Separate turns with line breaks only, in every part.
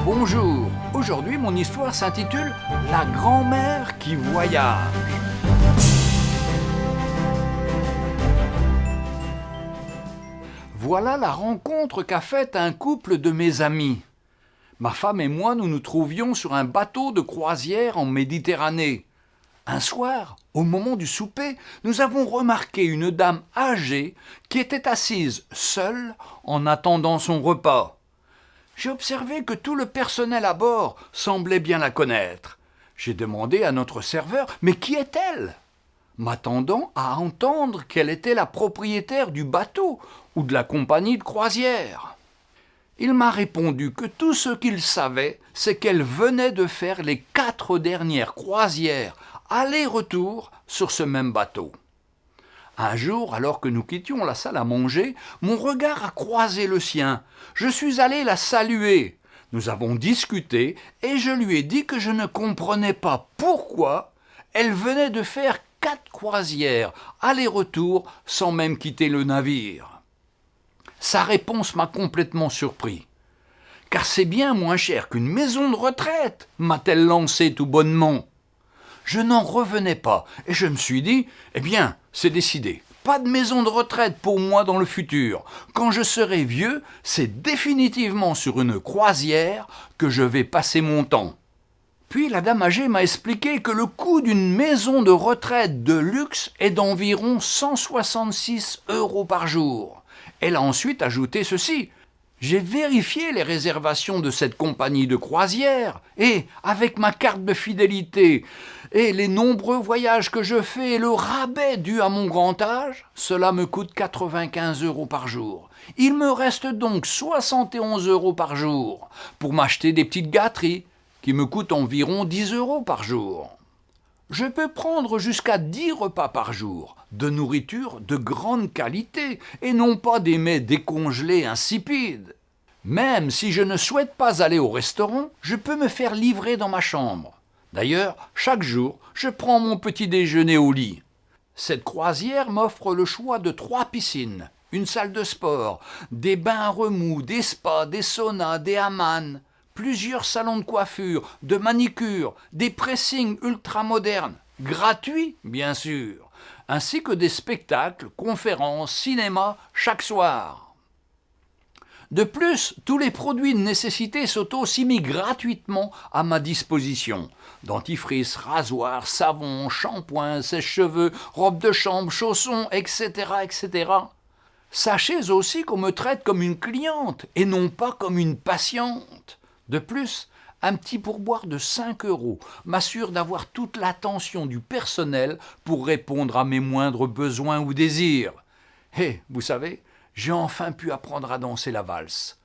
Bonjour, aujourd'hui mon histoire s'intitule « La grand-mère qui voyage ». Voilà la rencontre qu'a faite un couple de mes amis. Ma femme et moi, nous nous trouvions sur un bateau de croisière en Méditerranée. Un soir, au moment du souper, nous avons remarqué une dame âgée qui était assise seule en attendant son repas. J'ai observé que tout le personnel à bord semblait bien la connaître. J'ai demandé à notre serveur « Mais qui est-elle » m'attendant à entendre qu'elle était la propriétaire du bateau ou de la compagnie de croisière. Il m'a répondu que tout ce qu'il savait, c'est qu'elle venait de faire les 4 dernières croisières aller-retour sur ce même bateau. Un jour, alors que nous quittions la salle à manger, mon regard a croisé le sien. Je suis allé la saluer. Nous avons discuté et je lui ai dit que je ne comprenais pas pourquoi elle venait de faire 4 croisières aller-retour sans même quitter le navire. Sa réponse m'a complètement surpris. Car c'est bien moins cher qu'une maison de retraite, m'a-t-elle lancé tout bonnement. Je n'en revenais pas et je me suis dit, eh bien, c'est décidé. Pas de maison de retraite pour moi dans le futur. Quand je serai vieux, c'est définitivement sur une croisière que je vais passer mon temps. Puis la dame âgée m'a expliqué que le coût d'une maison de retraite de luxe est d'environ 166 € par jour. Elle a ensuite ajouté ceci. J'ai vérifié les réservations de cette compagnie de croisière et, avec ma carte de fidélité et les nombreux voyages que je fais et le rabais dû à mon grand âge, cela me coûte 95 € par jour. Il me reste donc 71 € par jour pour m'acheter des petites gâteries qui me coûtent environ 10 € par jour. Je peux prendre jusqu'à 10 repas par jour, de nourriture de grande qualité et non pas des mets décongelés insipides. Même si je ne souhaite pas aller au restaurant, je peux me faire livrer dans ma chambre. D'ailleurs, chaque jour, je prends mon petit déjeuner au lit. Cette croisière m'offre le choix de 3 piscines, une salle de sport, des bains à remous, des spas, des saunas, des hammams, plusieurs salons de coiffure, de manicure, des pressings ultramodernes, gratuits bien sûr, ainsi que des spectacles, conférences, cinéma chaque soir. De plus, tous les produits de nécessité sont aussi mis gratuitement à ma disposition. Dentifrice, rasoir, savon, shampoing, sèche-cheveux, robe de chambre, chaussons, etc., etc. Sachez aussi qu'on me traite comme une cliente et non pas comme une patiente. De plus, un petit pourboire de 5 € m'assure d'avoir toute l'attention du personnel pour répondre à mes moindres besoins ou désirs. Et, vous savez, j'ai enfin pu apprendre à danser la valse.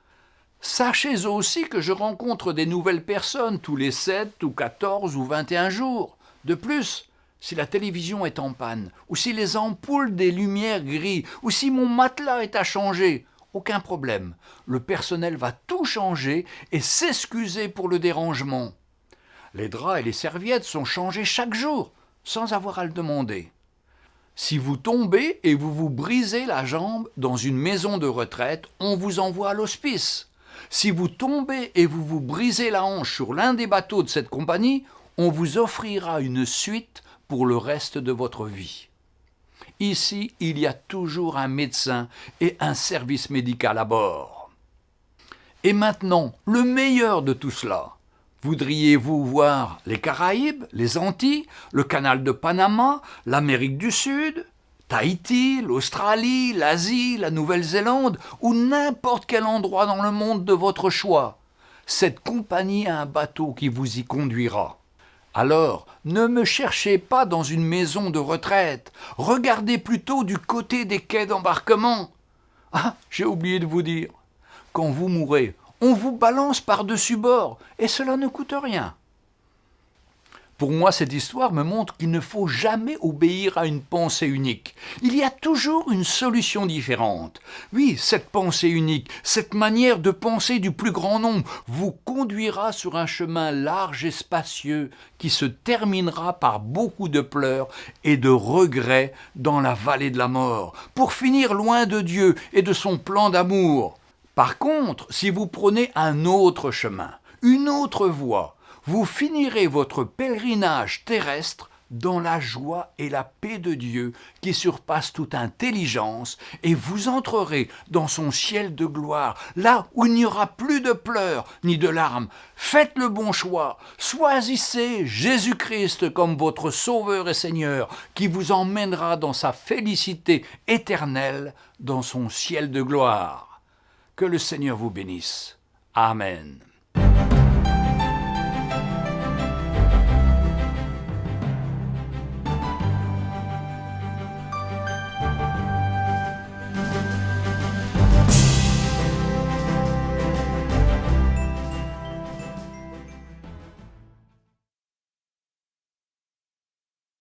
Sachez aussi que je rencontre des nouvelles personnes tous les 7 ou 14 ou 21 jours. De plus, si la télévision est en panne, ou si les ampoules des lumières grillent, ou si mon matelas est à changer, aucun problème, le personnel va tout changer et s'excuser pour le dérangement. Les draps et les serviettes sont changés chaque jour, sans avoir à le demander. Si vous tombez et vous vous brisez la jambe dans une maison de retraite, on vous envoie à l'hospice. Si vous tombez et vous vous brisez la hanche sur l'un des bateaux de cette compagnie, on vous offrira une suite pour le reste de votre vie. Ici, il y a toujours un médecin et un service médical à bord. Et maintenant, le meilleur de tout cela. Voudriez-vous voir les Caraïbes, les Antilles, le canal de Panama, l'Amérique du Sud, Tahiti, l'Australie, l'Asie, la Nouvelle-Zélande ou n'importe quel endroit dans le monde de votre choix? Cette compagnie a un bateau qui vous y conduira. Alors, ne me cherchez pas dans une maison de retraite. Regardez plutôt du côté des quais d'embarquement. Ah, j'ai oublié de vous dire. Quand vous mourrez, on vous balance par-dessus bord et cela ne coûte rien. Pour moi, cette histoire me montre qu'il ne faut jamais obéir à une pensée unique. Il y a toujours une solution différente. Oui, cette pensée unique, cette manière de penser du plus grand nombre vous conduira sur un chemin large et spacieux qui se terminera par beaucoup de pleurs et de regrets dans la vallée de la mort, pour finir loin de Dieu et de son plan d'amour. Par contre, si vous prenez un autre chemin, une autre voie. Vous finirez votre pèlerinage terrestre dans la joie et la paix de Dieu qui surpasse toute intelligence, et vous entrerez dans son ciel de gloire, là où il n'y aura plus de pleurs ni de larmes. Faites le bon choix, choisissez Jésus-Christ comme votre Sauveur et Seigneur, qui vous emmènera dans sa félicité éternelle, dans son ciel de gloire. Que le Seigneur vous bénisse. Amen.